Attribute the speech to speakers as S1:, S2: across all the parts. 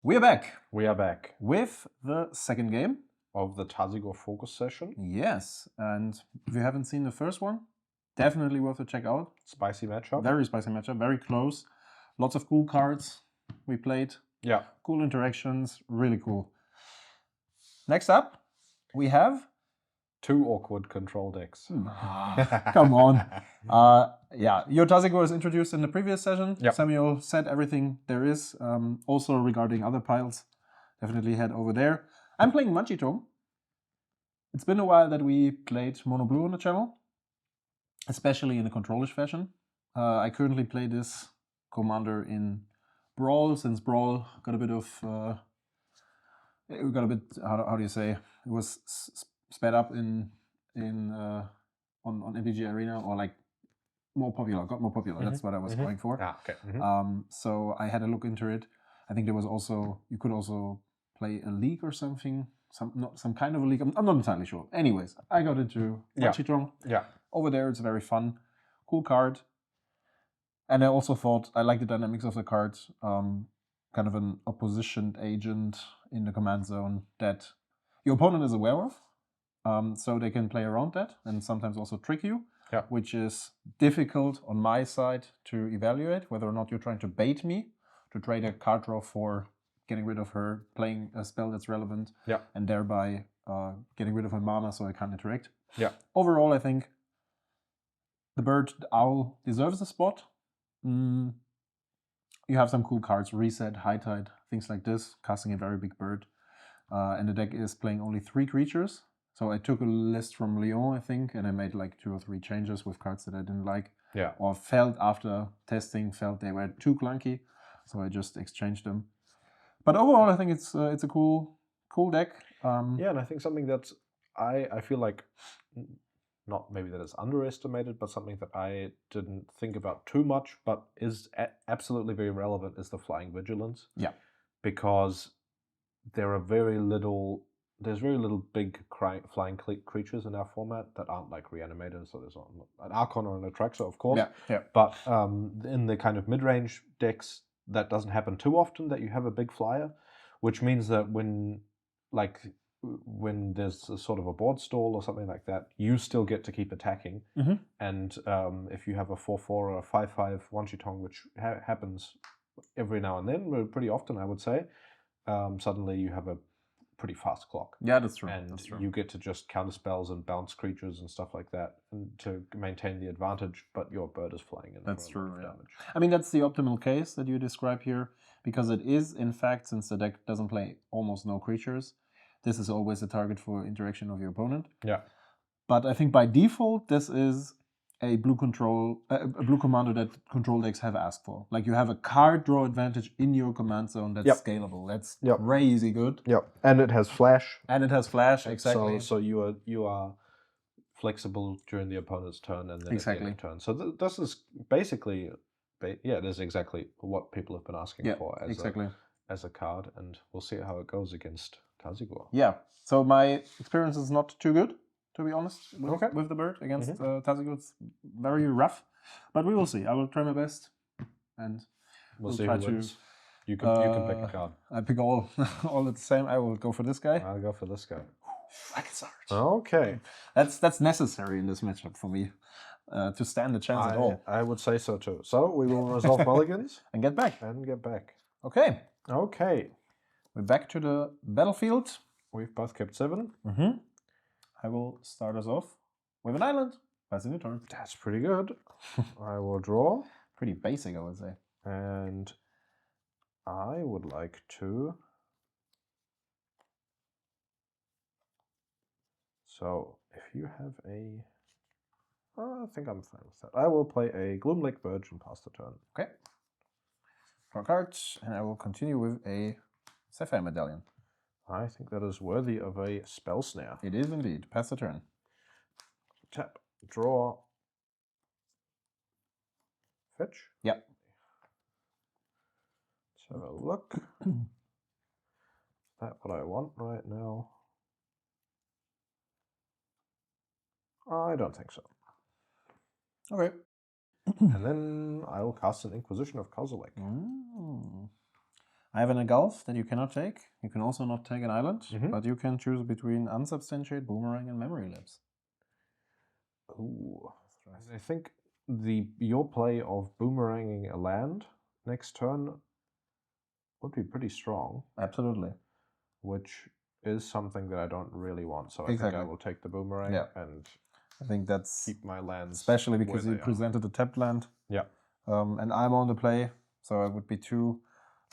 S1: We are back.
S2: We are back
S1: With the second game
S2: of the Tasigur focus session.
S1: Yes, and if you haven't seen the first one, definitely worth a check out.
S2: Spicy matchup.
S1: Very spicy matchup, very close. Lots of cool cards we played.
S2: Yeah.
S1: Cool interactions, really cool. Next up, we have...
S2: 2 awkward control decks.
S1: Come on. Your Tasigur is introduced in the previous session.
S2: Yep.
S1: Samuel said everything there is. Also regarding other piles, definitely head over there. I'm playing Wan Shi Tong. It's been a while that we played Mono Blue on the channel, especially in a controlish fashion. I currently play this commander in Brawl, since Brawl got a bit of... how do you say? It was sped up on MTG Arena, or like got more popular. That's what I was going for.
S2: Okay.
S1: So I had a look into it. I think there was also, you could also play a league or something, some kind of a league. I'm not entirely sure. Anyways, I got into Wan Shi Tong.
S2: Yeah.
S1: Over there, it's very fun, cool card. And I also thought I like the dynamics of the card. Kind of an opposition agent in the command zone that your opponent is aware of. So they can play around that and sometimes also trick you, which is difficult on my side to evaluate, whether or not you're trying to bait me to trade a card draw for getting rid of her, playing a spell that's relevant, and thereby getting rid of her mana so I can't interact.
S2: Yeah.
S1: Overall, I think the bird, the owl, deserves a spot. You have some cool cards, Reset, High Tide, things like this, casting a very big bird. And the deck is playing only 3 creatures. So I took a list from Lyon, I think, and I made like 2 or 3 changes with cards that I didn't like.
S2: Yeah.
S1: Or felt after testing, they were too clunky. So I just exchanged them. But overall, I think it's a cool deck.
S2: Yeah, and I think something that I feel like, not maybe that is underestimated, but something that I didn't think about too much, but is absolutely very relevant, is the Flying Vigilance.
S1: Yeah.
S2: Because there's very little big flying creatures in our format that aren't like reanimated. So there's an Archon or an Atraxa, of course.
S1: Yeah.
S2: But in the kind of mid-range decks, that doesn't happen too often, that you have a big flyer, which means that when there's a sort of a board stall or something like that, you still get to keep attacking. And if you have a 4/4 or a 5/5 Wan Shi Tong, which happens every now and then, pretty often I would say, suddenly you have a pretty fast clock.
S1: Yeah, that's true.
S2: And you get to just counter spells and bounce creatures and stuff like that, and to maintain the advantage, but your bird is flying in.
S1: That's true, yeah. I mean, that's the optimal case that you describe here, because it is, in fact, since the deck doesn't play almost no creatures, this is always a target for interaction of your opponent.
S2: Yeah.
S1: But I think by default, this is a blue commander that control decks have asked for. Like, you have a card draw advantage in your command zone that's scalable. That's crazy good.
S2: Yeah, and it has flash.
S1: Exactly.
S2: So you are flexible during the opponent's turn and then at the end of turn. So this is basically, it is exactly what people have been asking for as a card, and we'll see how it goes against Tasigur.
S1: Yeah. So my experience is not too good, to be honest, with the bird against Tasigur. It's very rough, but we will see. I will try my best, and
S2: we'll see who wins. You can pick a card.
S1: I pick all at the same. I will go for this guy.
S2: I'll go for this guy.
S1: Okay. That's necessary in this matchup for me to stand a chance at all.
S2: I would say so too. So we will resolve mulligans
S1: and get back. Okay. We're back to the battlefield.
S2: We've both kept 7.
S1: I will start us off with an island. Passing the turn.
S2: That's pretty good. I will draw.
S1: Pretty basic, I would say.
S2: And I would like to... So, if you have a... I think I'm fine with that. I will play a Gloomlake Verge and pass the turn.
S1: Okay. Draw cards, and I will continue with a Sapphire Medallion.
S2: I think that is worthy of a Spell Snare.
S1: It is indeed. Pass the turn.
S2: Tap, draw, fetch.
S1: Yep.
S2: Let's have a look. Is that what I want right now? I don't think so.
S1: Okay.
S2: And then I will cast an Inquisition of Kozilek.
S1: I have an Gulf that you cannot take. You can also not take an island, but you can choose between Unsubstantiate, Boomerang, and Memory Lapse.
S2: Ooh. I think your play of boomeranging a land next turn would be pretty strong.
S1: Absolutely.
S2: Which is something that I don't really want. So I think I will take the boomerang and
S1: I think that's
S2: keep my lands.
S1: Especially because you presented a tapped land.
S2: Yeah.
S1: And I'm on the play, so I would be 2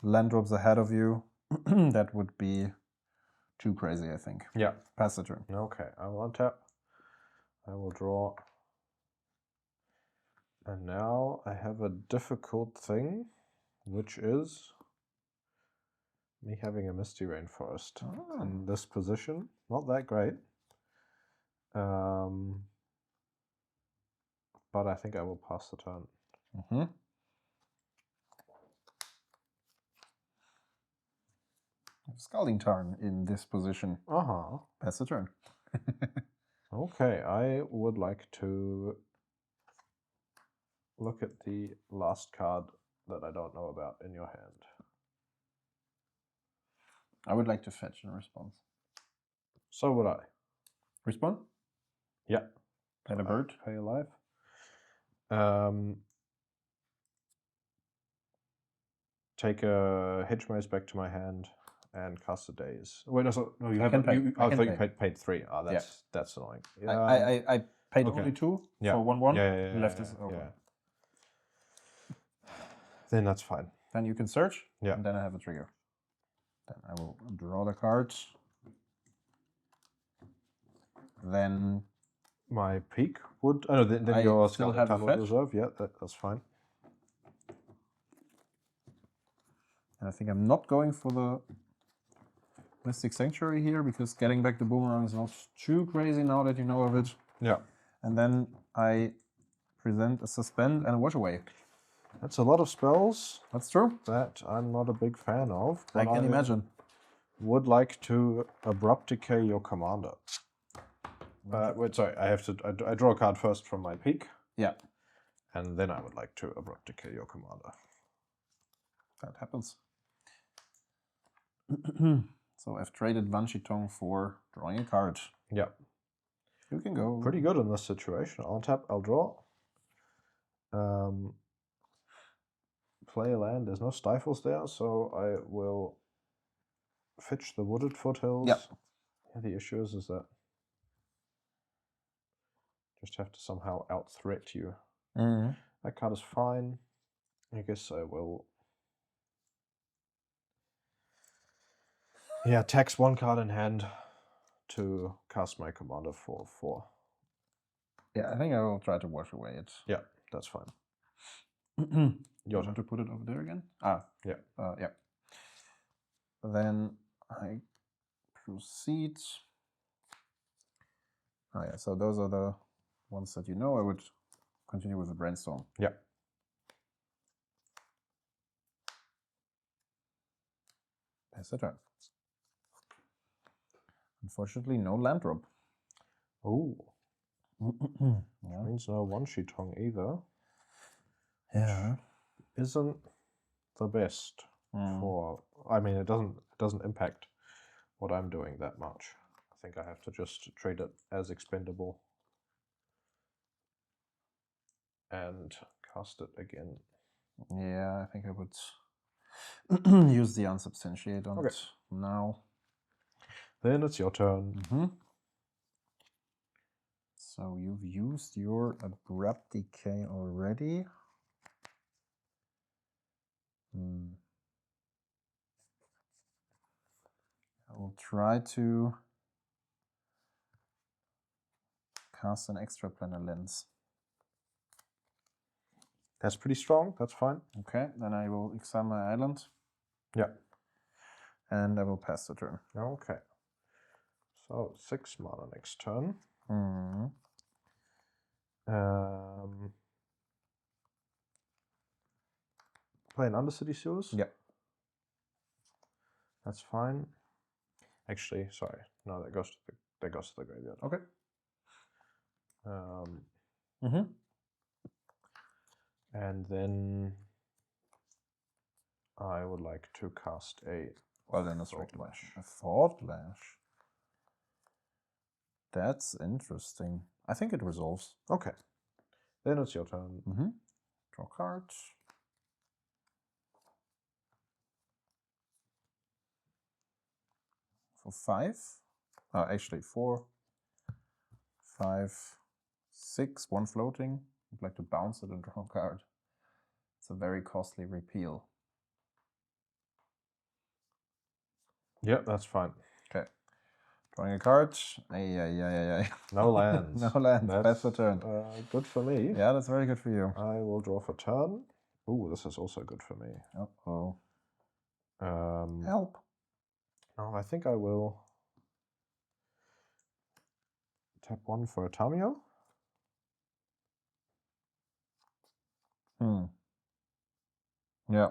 S1: land drops ahead of you. That would be too crazy, I think.
S2: Yeah.
S1: Pass the turn.
S2: Okay, I will untap. I will draw. And now I have a difficult thing, which is me having a Misty Rainforest in this position. Not that great. But I think I will pass the turn.
S1: Scalding Tarn in this position. Pass the turn.
S2: Okay, I would like to look at the last card that I don't know about in your hand.
S1: I would like to fetch in response.
S2: So would I.
S1: Respond?
S2: Yeah.
S1: Pay a bird.
S2: Pay a life. Take a Hedge Maze back to my hand and cast a Daze. Wait, no, you have. I thought you paid 3. Oh, that's annoying.
S1: I paid only 2 for 1/1.
S2: Yeah,
S1: left is open.
S2: Yeah. Then that's fine.
S1: Then you can search.
S2: Yeah.
S1: And then I have a trigger. Then I will draw the cards. Then
S2: my peak would. Oh, then your
S1: still have a fetch.
S2: Reserve. Yeah, that's fine.
S1: And I think I'm not going for the Mystic Sanctuary here because getting back the Boomerang is not too crazy now that you know of it.
S2: Yeah.
S1: And then I present a Suspend and a Wash Away.
S2: That's a lot of spells.
S1: That's true.
S2: That I'm not a big fan of.
S1: I can imagine.
S2: Would like to Abrupt Decay your commander. Wait, sorry. I have to. I draw a card first from my peak.
S1: Yeah.
S2: And then I would like to Abrupt Decay your commander.
S1: That happens. So I've traded Wan Shi Tong for drawing a card.
S2: Yeah.
S1: You can go.
S2: Pretty good in this situation. I'll tap. I'll draw. Play a land. There's no stifles there, so I will fetch the Wooded Foothills.
S1: Yeah.
S2: The issue is that just have to somehow out-threat you. That card is fine. I guess I will. Yeah, tax 1 card in hand to cast my commander for 4.
S1: Yeah, I think I will try to wash away it.
S2: Yeah, that's fine.
S1: You want to put it over there again? Yeah. Yeah. Then I proceed. Oh yeah, so those are the ones that you know. I would continue with the Brainstorm.
S2: Yeah.
S1: Pass the turn. Unfortunately, no land drop.
S2: Oh. Means no Wan Shi Tong either.
S1: Yeah.
S2: Isn't the best for. I mean, it doesn't impact what I'm doing that much. I think I have to just treat it as expendable and cast it again.
S1: Yeah, I think I would use the Unsubstantiate on it now.
S2: Then it's your turn.
S1: So you've used your Abrupt Decay already. I will try to cast an Extraplanar Lens.
S2: That's pretty strong. That's fine.
S1: Okay, then I will exile my island.
S2: Yeah.
S1: And I will pass the turn.
S2: Okay. So 6 mana next turn. Play an Undercity Sewers?
S1: Yeah.
S2: That's fine. Actually, sorry. No, that goes to the graveyard.
S1: Okay.
S2: And then I I would like to cast a
S1: Well, then a Thought Lash. A Thought Lash. That's interesting. I think it resolves.
S2: Okay. Then it's your turn.
S1: Draw cards. For 5. Actually 4, 5, 6, 1 floating. I'd like to bounce it and draw a card. It's a very costly repeal.
S2: Yep, that's fine.
S1: Okay. Drawing a card.
S2: No lands.
S1: No lands. Pass the turn.
S2: Good for me.
S1: Yeah, that's very good for you.
S2: I will draw for turn. Ooh, this is also good for me.
S1: Uh-oh.
S2: Help. No, I think I will tap 1 for a Tamio.
S1: Yeah.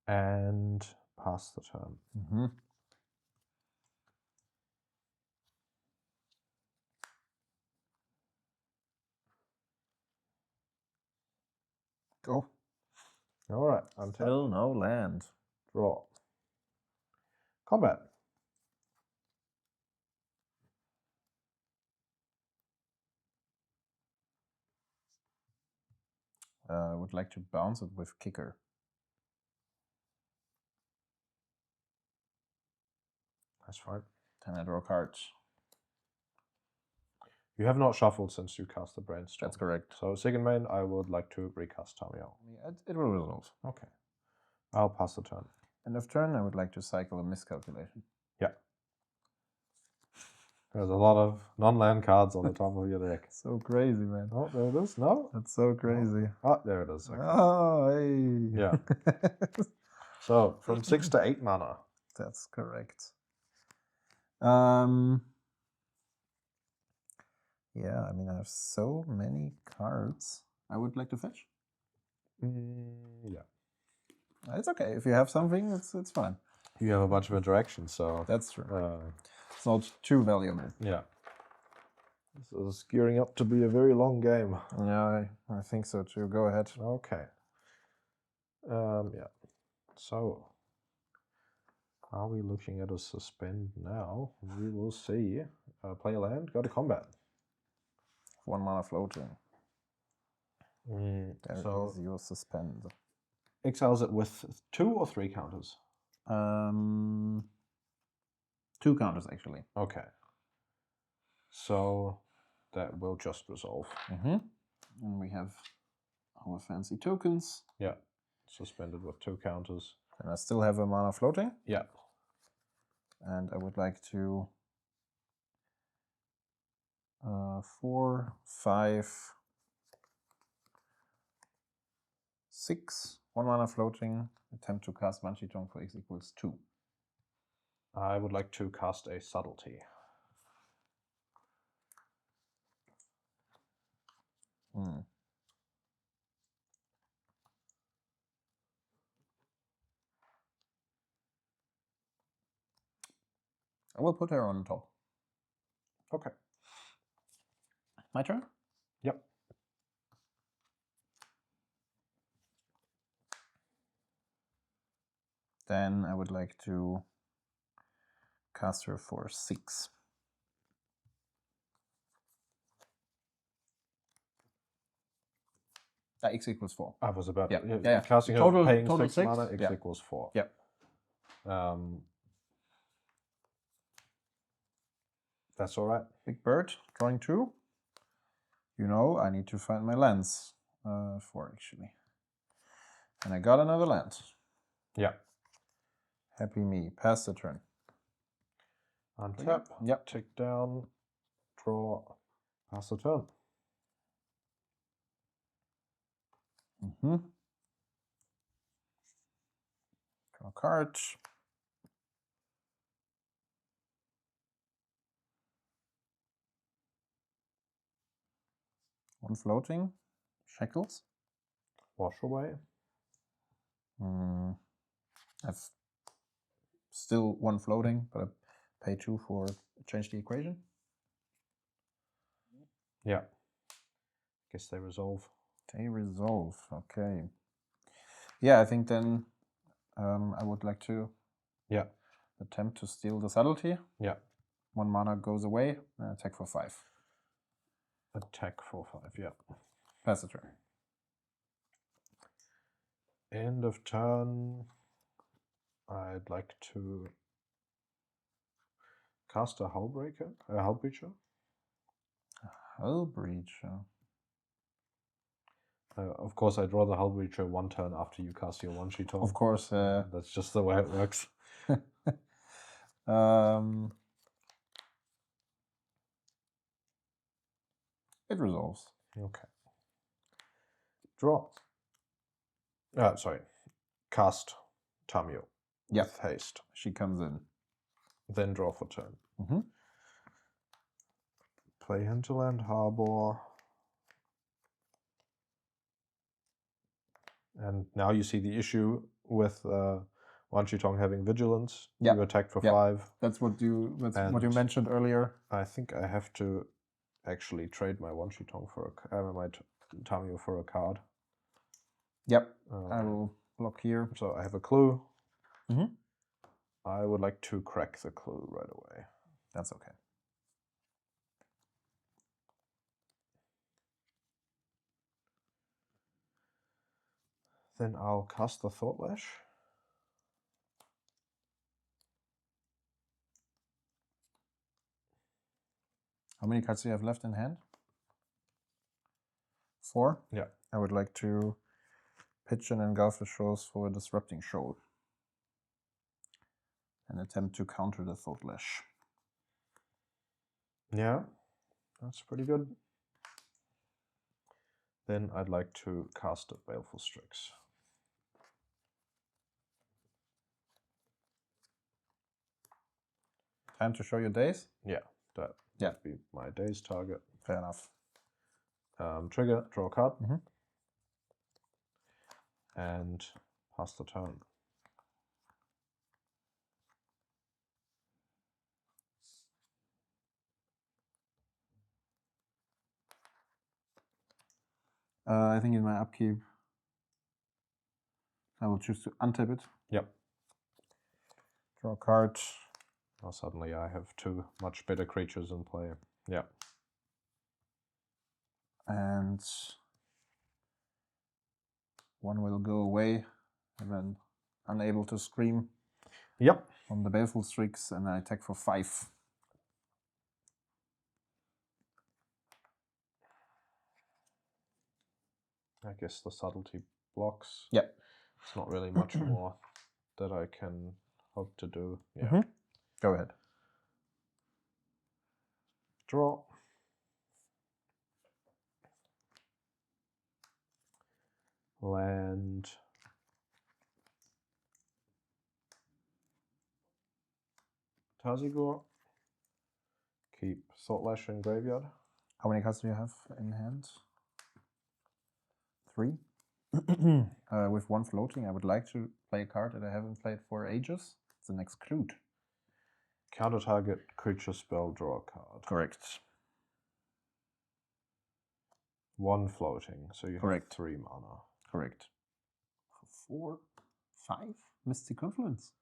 S2: And pass the turn.
S1: Go.
S2: All right. Untap.
S1: Still no land.
S2: Draw. Combat.
S1: I would like to bounce it with Kicker.
S2: That's fine.
S1: Then I draw cards.
S2: You have not shuffled since you cast the Brainstorm.
S1: That's correct.
S2: So second main, I would like to recast Tamio.
S1: It will resolve.
S2: Okay. I'll pass the turn.
S1: End of turn, I would like to cycle a miscalculation.
S2: Yeah. There's a lot of non-land cards on the top of your deck.
S1: So crazy, man.
S2: Oh, there it is. No?
S1: That's so crazy.
S2: Oh, there it is. Okay.
S1: Oh, hey.
S2: Yeah. So, from 6 to 8 mana.
S1: That's correct. Yeah, I mean, I have so many cards. I would like to fetch.
S2: Yeah.
S1: It's okay. If you have something, it's fine.
S2: You have a bunch of interactions, so...
S1: That's true. It's not too valuable.
S2: Yeah. This is gearing up to be a very long game.
S1: Yeah, I think so too. Go ahead.
S2: Okay. Yeah. So, are we looking at a suspend now? We will see. Play a land, go to combat.
S1: 1 mana floating. There
S2: So
S1: is your suspend.
S2: Exiles it with 2 or 3 counters?
S1: 2 counters, actually.
S2: Okay. So that will just resolve.
S1: And we have our fancy tokens.
S2: Yeah. Suspended with 2 counters.
S1: And I still have a mana floating.
S2: Yeah.
S1: And I would like to 4, 5, 6, 1 mana floating. Attempt to cast Wan Shi Tong for x equals 2.
S2: I would like to cast a subtlety.
S1: I will put her on top.
S2: Okay.
S1: My turn?
S2: Yep.
S1: Then I would like to cast her for 6. X equals 4.
S2: I was about
S1: to...
S2: Yeah. Casting
S1: total,
S2: her, paying
S1: total
S2: 6
S1: 6
S2: mana, X equals 4.
S1: Yep.
S2: That's all right.
S1: Big bird, drawing 2. You know, I need to find my lands. 4, actually. And I got another land.
S2: Yeah.
S1: Happy me. Pass the turn.
S2: Untap.
S1: Yep.
S2: Take down. Draw. Pass the turn.
S1: Draw a card. One floating. Shackles.
S2: Wash away.
S1: I've still 1 floating, but I pay 2 for change the equation.
S2: Yeah. Guess they resolve.
S1: They resolve. Okay. Yeah, I think then I would like to
S2: attempt
S1: to steal the subtlety.
S2: Yeah.
S1: 1 mana goes away, and attack for 5.
S2: Attack for 5, yeah.
S1: Pass the turn.
S2: End of turn. I'd like to cast a Hullbreacher. Hullbreacher.
S1: Hullbreacher.
S2: Of course, I draw the Hullbreacher 1 turn after you cast your Wan Shi Tong.
S1: Of course.
S2: That's just the way it works.
S1: It resolves.
S2: Okay. Draw. Sorry. Cast Tamiyo. With haste.
S1: She comes in.
S2: Then draw for turn. Play Hinterland Harbor. And now you see the issue with Wan Shi Tong having vigilance. You attacked for 5.
S1: That's what you mentioned earlier.
S2: I think I have to actually trade my Wan Shi Tong for my Tamiyo for a card.
S1: Yep. I will block here.
S2: So I have a clue. I would like to crack the clue right away.
S1: That's okay.
S2: Then I'll cast the Thought Lash.
S1: How many cards do you have left in hand? 4?
S2: Yeah.
S1: I would like to pitch an Engulf the Shores for a Disrupting Shoal. And attempt to counter the Thought Lash.
S2: Yeah, that's pretty good. Then I'd like to cast a Baleful Strix.
S1: Time to show your days?
S2: Yeah, that would be my day's target.
S1: Fair enough.
S2: Trigger, draw a card. And pass the turn.
S1: I think in my upkeep, I will choose to untap it.
S2: Yep.
S1: Draw a card.
S2: Now suddenly I have 2 much better creatures in play. Yeah.
S1: And 1 will go away, and then unable to scream.
S2: Yep.
S1: On the Baleful Strix, and I attack for 5.
S2: I guess the subtlety blocks.
S1: Yep.
S2: It's not really much more that I can hope to do. Yeah.
S1: Go ahead.
S2: Draw. Land. Tasigur. Keep Thought Lash in graveyard.
S1: How many cards do you have in hand? 3. With 1 floating, I would like to play a card that I haven't played for ages. It's an Exclude.
S2: Counter target creature spell, draw a card.
S1: Correct.
S2: 1 floating, so you
S1: Correct.
S2: have 3 mana.
S1: Correct. 4, 5? Mystic Confluence.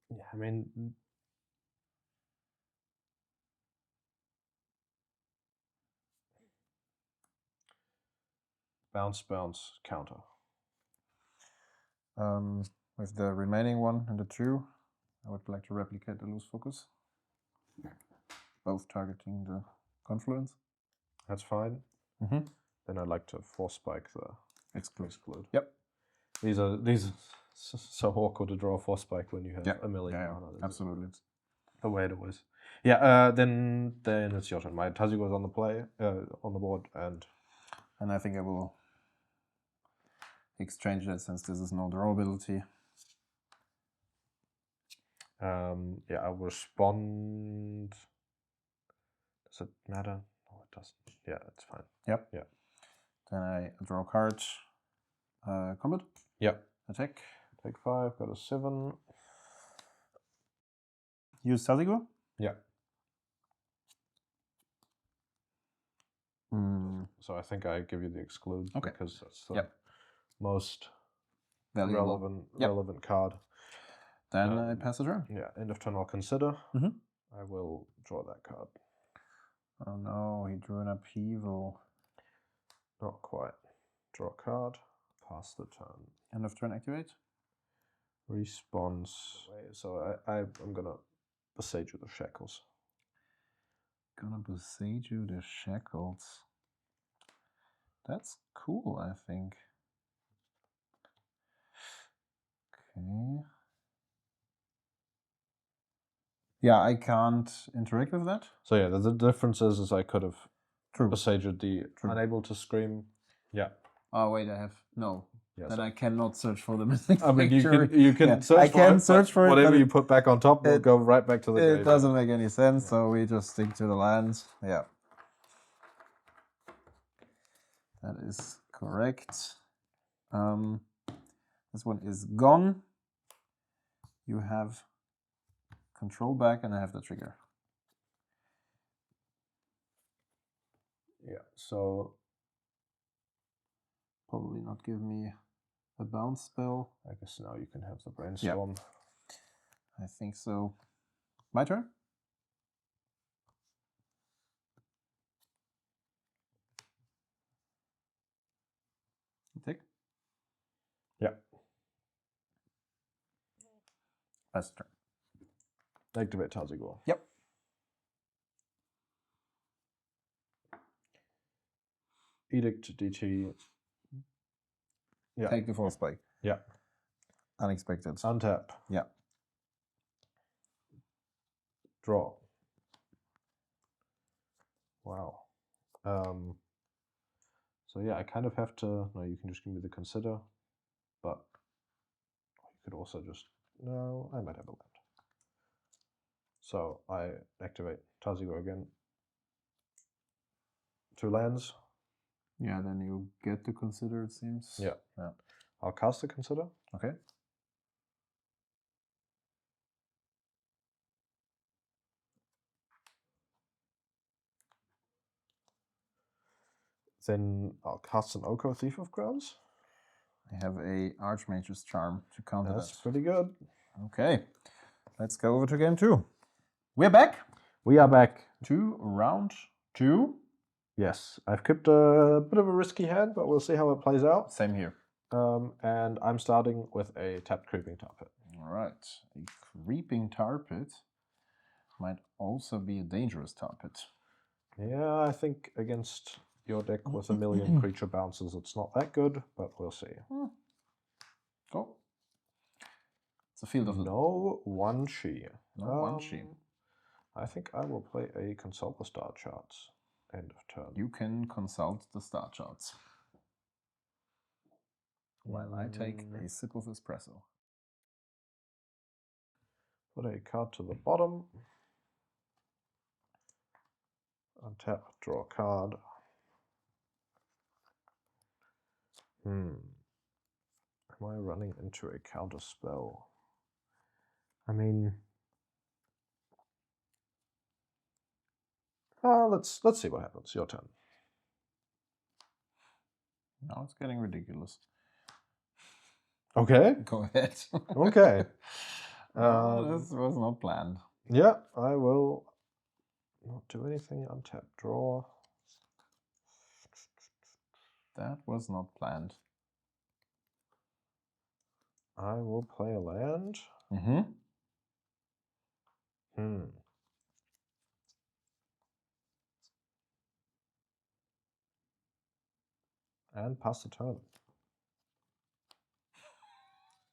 S2: Yeah, I mean, bounce, counter.
S1: With the remaining 1 and the 2, I would like to replicate the Loose Focus. Both targeting the Confluence.
S2: That's fine. Then I'd like to Force Spike the Exclude.
S1: Yep.
S2: These are so awkward to draw a Force Spike when you have a million mana.
S1: Absolutely.
S2: The way it was. Yeah. Then it's your turn. My Tasigur is on the play, on the board, and
S1: I think I will exchange that since this is no draw ability.
S2: Yeah, I will respond. Does it matter? No, it doesn't. Yeah, it's fine.
S1: Yep.
S2: Yeah.
S1: Then I draw a card. Combat.
S2: Yep.
S1: Attack.
S2: Take 5. Got a 7.
S1: Use Tasigur.
S2: Yeah. So I think I give you the exclude because that's the most
S1: valuable.
S2: relevant card.
S1: Then I pass the turn.
S2: Yeah, end of turn I'll consider. I will draw that card.
S1: Oh no, he drew an upheaval.
S2: Not quite. Draw a card. Pass the turn.
S1: End of turn activate.
S2: Response. So I'm gonna Besage the Shackles.
S1: Gonna Besage the Shackles. That's cool, I think. Okay. Yeah, I can't interact with that.
S2: So yeah, the difference is I could have Besaged the unable to scream. Yeah.
S1: Oh wait, I have no.
S2: Yes.
S1: Then I cannot search for the missing
S2: I mean,
S1: creature.
S2: you can search
S1: I
S2: for
S1: can
S2: it,
S1: search for it.
S2: Whatever you put back on top will go right back to the graveyard.
S1: It doesn't make any sense, so we just stick to the lands. Yeah. That is correct. This one is gone. You have control back, and I have the trigger.
S2: Yeah, so
S1: probably not give me a bounce spell.
S2: I guess now you can have the brainstorm.
S1: I think so. My turn? Take?
S2: Yeah.
S1: Last turn.
S2: Activate Tasigur.
S1: Yep.
S2: Edict DT. Yeah.
S1: Take the force spike.
S2: Yeah.
S1: Unexpected.
S2: Untap.
S1: Yeah.
S2: Draw. Wow. So yeah, I kind of have to. No, you can just give me the consider, but you could also just. No, I might have a land. So I activate Tasigur again. 2 lands.
S1: Yeah, then you get to consider, it seems.
S2: Yeah.
S1: Yeah.
S2: I'll cast the consider.
S1: Okay.
S2: Then I'll cast an Oko Thief of Crowns.
S1: I have a Archmage's Charm to counter
S2: That's
S1: that.
S2: pretty good.
S1: Okay. Let's go over to game 2. We're back.
S2: We are back.
S1: To round 2.
S2: Yes, I've kept a bit of a risky hand, but we'll see how it plays out.
S1: Same here.
S2: And I'm starting with a tapped Creeping Tar Pit.
S1: All right. A Creeping Tar Pit might also be a dangerous tar pit.
S2: Yeah, I think against your deck with a million creature bounces, it's not that good, but we'll see.
S1: Cool. It's a field of
S2: no Wan Shi.
S1: No Wan Shi.
S2: I think I will play a Consult the Star Charts. End of turn.
S1: You can consult the star charts. While I take a sip of espresso.
S2: Put a card to the bottom. Untap, draw a card. Am I running into a counter spell? I mean, let's see what happens. Your turn.
S1: Now it's getting ridiculous.
S2: Okay.
S1: Go ahead.
S2: Okay.
S1: This was not planned.
S2: Yeah, I will not do anything. Untap, draw.
S1: That was not planned.
S2: I will play a land. And pass the turn.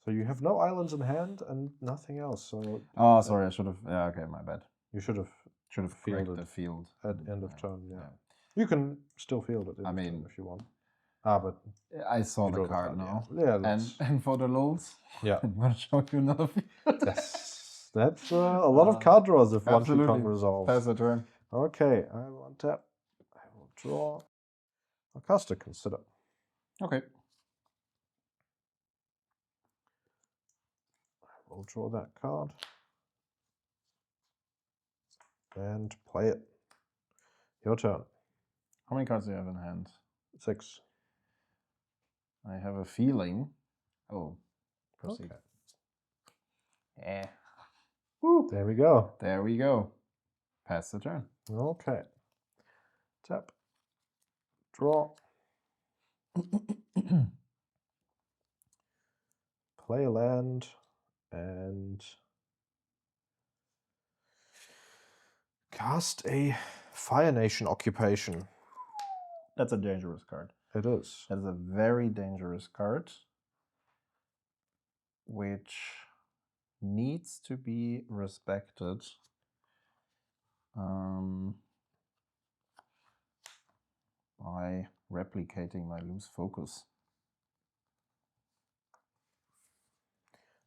S2: So you have no islands in hand and nothing else. So
S1: oh, sorry, I should have. Yeah, okay, my bad.
S2: You should have
S1: fielded the field
S2: at end of turn. Yeah. You can still field it.
S1: I mean,
S2: if you want. But
S1: I saw the card now.
S2: Yeah,
S1: and for the lulz,
S2: yeah,
S1: I'm gonna show you another field.
S2: That's a lot of card draws if Wan Shi Tong resolves.
S1: Pass the turn.
S2: Okay, I will untap. I will draw. I'll cast a consider.
S1: Okay.
S2: I will draw that card. And play it. Your turn.
S1: How many cards do you have in hand?
S2: 6.
S1: I have a feeling. Oh, proceed.
S2: Okay.
S1: Yeah. Woo.
S2: There we go.
S1: There we go. Pass the turn.
S2: Okay. Tap. Draw. Play a land. And cast a Fire Nation Occupation.
S1: That's a dangerous card.
S2: It is.
S1: That is a very dangerous card, which needs to be respected. By replicating my loose focus.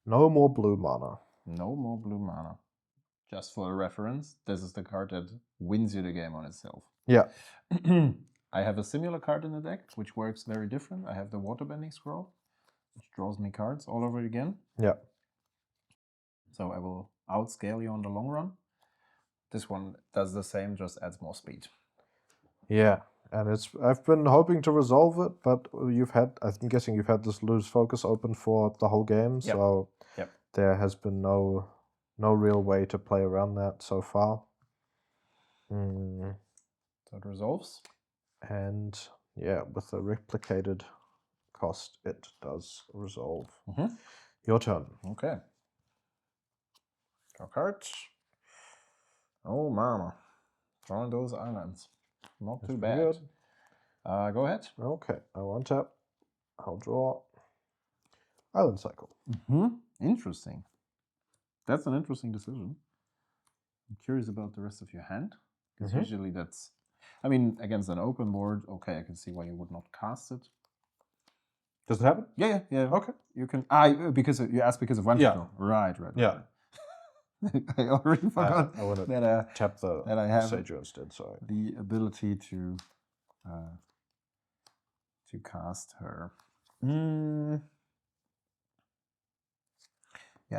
S2: No more blue mana.
S1: No more blue mana. Just for a reference, this is the card that wins you the game on itself.
S2: Yeah.
S1: I have a similar card in the deck, which works very different. I have the Waterbending Scroll, which draws me cards all over again.
S2: Yeah.
S1: So I will outscale you on the long run. This one does the same, just adds more speed.
S2: Yeah, and I've been hoping to resolve it, but I'm guessing you've had this loose focus open for the whole game,
S1: Yep.
S2: so
S1: Yep.
S2: there has been no real way to play around that so far.
S1: So it resolves.
S2: And yeah, with the replicated cost, it does resolve. Your turn.
S1: Okay. Draw cards. Oh, mama. Drawing those islands. Not too bad.
S2: Good.
S1: Go ahead.
S2: Okay, I will untap. I'll draw. Island Cycle.
S1: Interesting. That's an interesting decision. I'm curious about the rest of your hand. Because usually that's... I mean, against an open board, okay, I can see why you would not cast it.
S2: Does it happen?
S1: Yeah.
S2: Okay.
S1: You can... because you asked because of Wan Shi Tong. Right.
S2: Yeah.
S1: I already forgot
S2: I want to
S1: that,
S2: tap the
S1: that I have
S2: Tasigur instead, sorry.
S1: the ability to cast her. Yeah,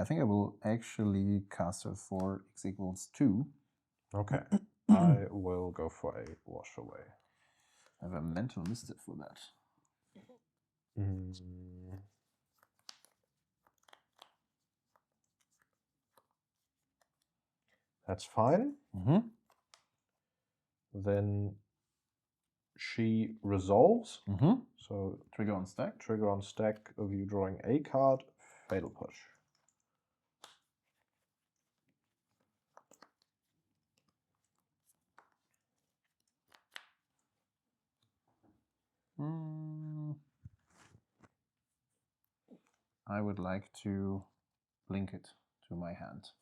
S1: I think I will actually cast her for x equals 2.
S2: Okay. I will go for a wash away.
S1: I have a mental misstep for that.
S2: That's fine. Then she resolves. So
S1: trigger on stack.
S2: Trigger on stack of you drawing a card. Fatal Push.
S1: I would like to link it to my hand.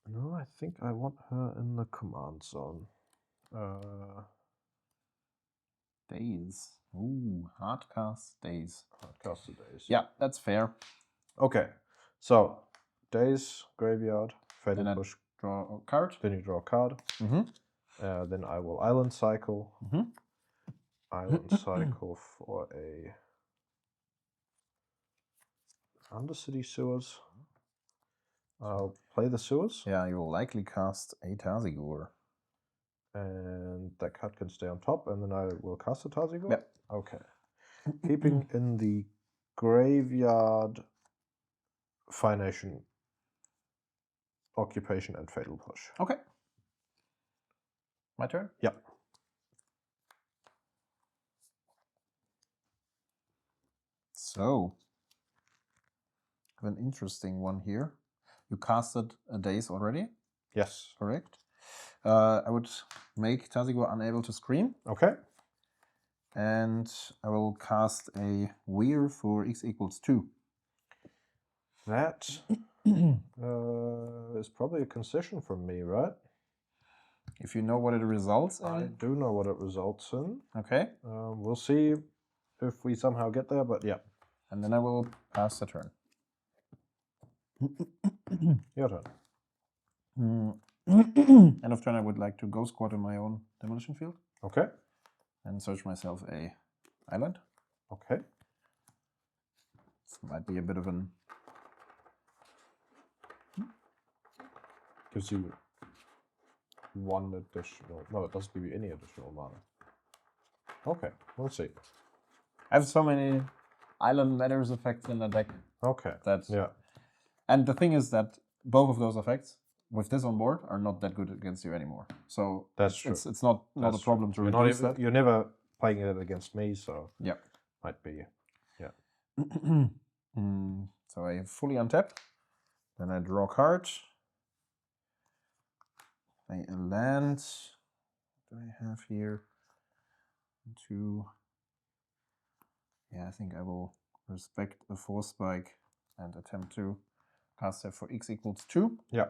S2: No, I think I want her in the command zone.
S1: Days. Ooh, hardcast days.
S2: Hardcasted days.
S1: Yeah, that's fair.
S2: Okay, so days, graveyard, fatal push.
S1: Draw a card.
S2: Then you draw a card. Then I will island cycle. Island cycle for a Undercity Sewers. I'll play the Sewers.
S1: Yeah, you will likely cast a Tasigur.
S2: And that card can stay on top, and then I will cast a Tasigur?
S1: Yep.
S2: Okay. Keeping in the graveyard, Fire Nation, Occupation, and Fatal Push.
S1: Okay. My turn?
S2: Yep.
S1: So, I have an interesting one here. You casted a Daze already?
S2: Yes.
S1: Correct. I would make Tasigur unable to scream.
S2: Okay.
S1: And I will cast a Weir for x equals 2.
S2: That is probably a concession from me, right?
S1: If you know what it results in.
S2: I do know what it results in.
S1: Okay.
S2: We'll see if we somehow get there, but yeah.
S1: And then I will pass the turn.
S2: Your turn.
S1: End of turn, I would like to go squat in my own demolition field.
S2: Okay.
S1: And search myself a island.
S2: Okay.
S1: This might be a bit of an...
S2: Gives you 1 additional. No, it doesn't give you any additional mana. Okay, we'll see.
S1: I have so many Island Matters effects in the deck.
S2: Okay.
S1: That
S2: yeah.
S1: And the thing is that both of those effects, with this on board, are not that good against you anymore. So
S2: that's true.
S1: It's not a problem to reduce that.
S2: You're never playing it against me, so
S1: yeah,
S2: might be. Yeah.
S1: So I fully untap. Then I draw a card. I land. What do I have here? 2. Yeah, I think I will respect a 4 spike and attempt to cast that for x equals 2.
S2: Yeah.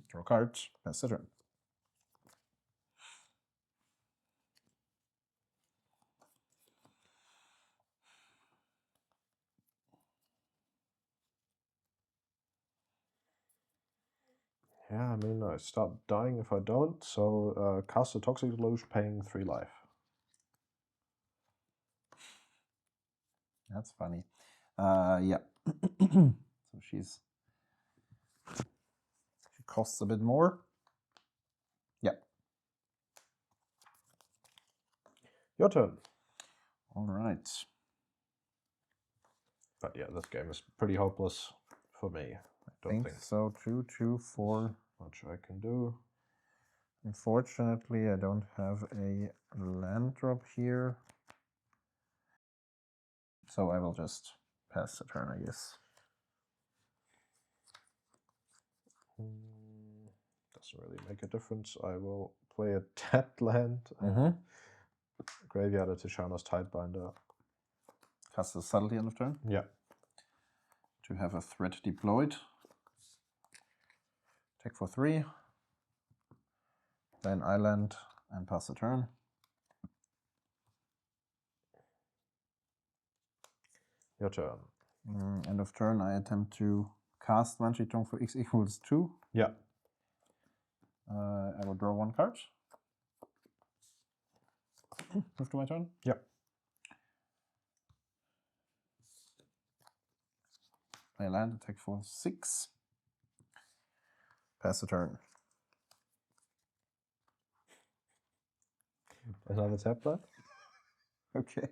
S1: Draw a card. Pass the turn.
S2: Yeah, I mean, I start dying if I don't, so cast a Toxic Deluge paying 3 life.
S1: That's funny. Yeah. So she costs a bit more. Yeah.
S2: Your turn.
S1: All right.
S2: But yeah, this game is pretty hopeless for me. I don't think
S1: so. 2, 2, 4.
S2: much I can do.
S1: Unfortunately, I don't have a land drop here. So I will just pass the turn, I guess.
S2: Doesn't really make a difference. I will play a tapped land. Graveyard of Tishana's Tidebinder.
S1: Cast the subtlety end of turn.
S2: Yeah.
S1: To have a threat deployed. Take for 3. Then I land and pass the turn.
S2: Your turn.
S1: End of turn, I attempt to cast Wan Shi Tong for x equals 2.
S2: Yeah.
S1: I will draw 1 card. Move to my turn.
S2: Yeah.
S1: I land, attack for 6. Pass the turn.
S2: Another tap land?
S1: Okay.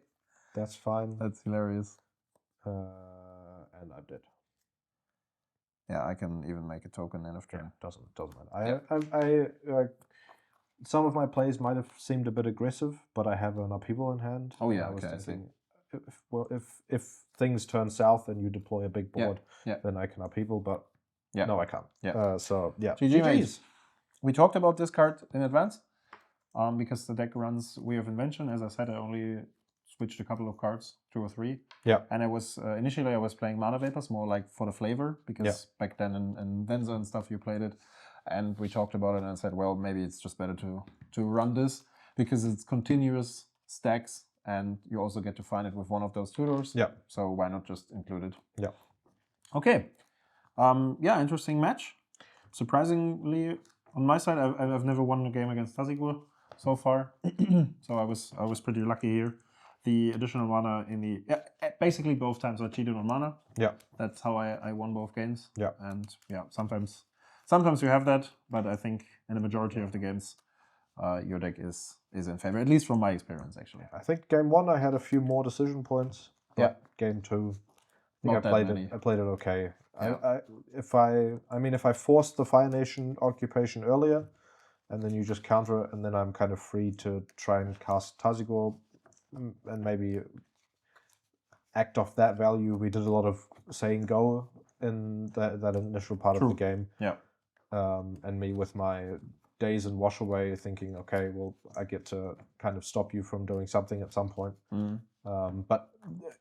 S2: That's fine.
S1: That's hilarious.
S2: And I'm dead.
S1: Yeah, I can even make a token end of turn.
S2: Yeah, doesn't matter. I some of my plays might have seemed a bit aggressive, but I have an upheaval in hand.
S1: Oh yeah,
S2: I was
S1: okay.
S2: thinking, if things turn south and you deploy a big board, then I can upheaval. But no, I can't.
S1: Yeah.
S2: So yeah.
S1: GG's. We talked about this card in advance, because the deck runs Wheel of Invention. As I said, I only switched a couple of cards, 2 or 3.
S2: Yeah.
S1: And I was initially I was playing Mana Vapors more like for the flavor, because back then in Venza and stuff you played it, and we talked about it and I said, well, maybe it's just better to run this because it's continuous stacks and you also get to find it with one of those tutors.
S2: Yeah.
S1: So why not just include it?
S2: Yeah.
S1: Okay. Yeah, interesting match. Surprisingly, on my side, I've never won a game against Tasigur so far, so I was pretty lucky here. The additional mana in the basically both times I cheated on mana.
S2: Yeah,
S1: that's how I won both games.
S2: Yeah,
S1: and yeah, sometimes you have that, but I think in the majority of the games, your deck is in favor, at least from my experience. Actually,
S2: I think game 1 I had a few more decision points. But game 2, I think I played it okay.
S1: Yeah.
S2: If I forced the Fire Nation occupation earlier, and then you just counter it, and then I'm kind of free to try and cast Tasigur, and maybe act off that value. We did a lot of saying go in that initial part of the game.
S1: Yeah.
S2: And me with my days and wash away thinking, okay, well, I get to kind of stop you from doing something at some point. But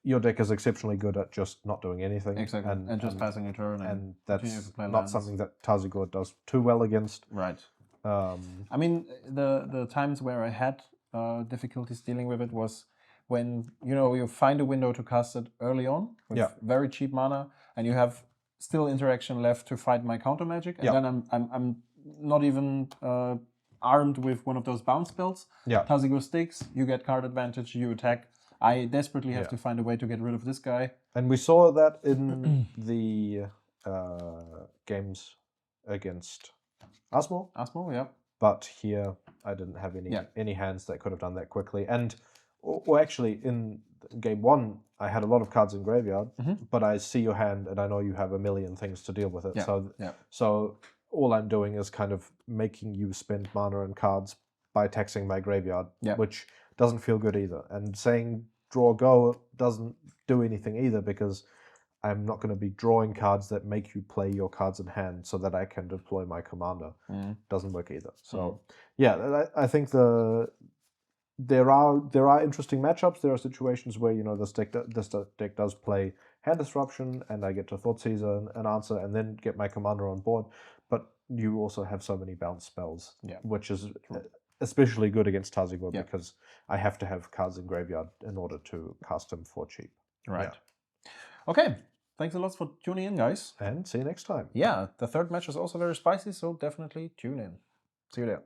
S2: your deck is exceptionally good at just not doing anything.
S1: Exactly. And just passing a turn.
S2: And that's not something that Tasigur does too well against.
S1: Right.
S2: I
S1: mean, the times where I had difficulties dealing with it was when you find a window to cast it early on with very cheap mana, and you have still interaction left to fight my counter magic, and then I'm not even armed with one of those bounce spells. Tasigur sticks, you get card advantage, you attack. I desperately have to find a way to get rid of this guy.
S2: And we saw that in the games against Asmo.
S1: Yeah.
S2: but here I didn't have any hands that could have done that quickly. And or actually, in game 1, I had a lot of cards in graveyard, but I see your hand and I know you have a million things to deal with it. So all I'm doing is kind of making you spend mana and cards by taxing my graveyard, which doesn't feel good either. And saying draw go doesn't do anything either, because I'm not going to be drawing cards that make you play your cards in hand so that I can deploy my commander. Doesn't work either. So yeah, I think there are interesting matchups. There are situations where, you know, this deck does play hand disruption, and I get to Thoughtseize an answer and then get my commander on board. But you also have so many bounce spells, which is especially good against Tasigur, because I have to have cards in graveyard in order to cast him for cheap.
S1: Right. Okay. Thanks a lot for tuning in, guys.
S2: And see you next time.
S1: Yeah, the third match is also very spicy, so definitely tune in. See you there.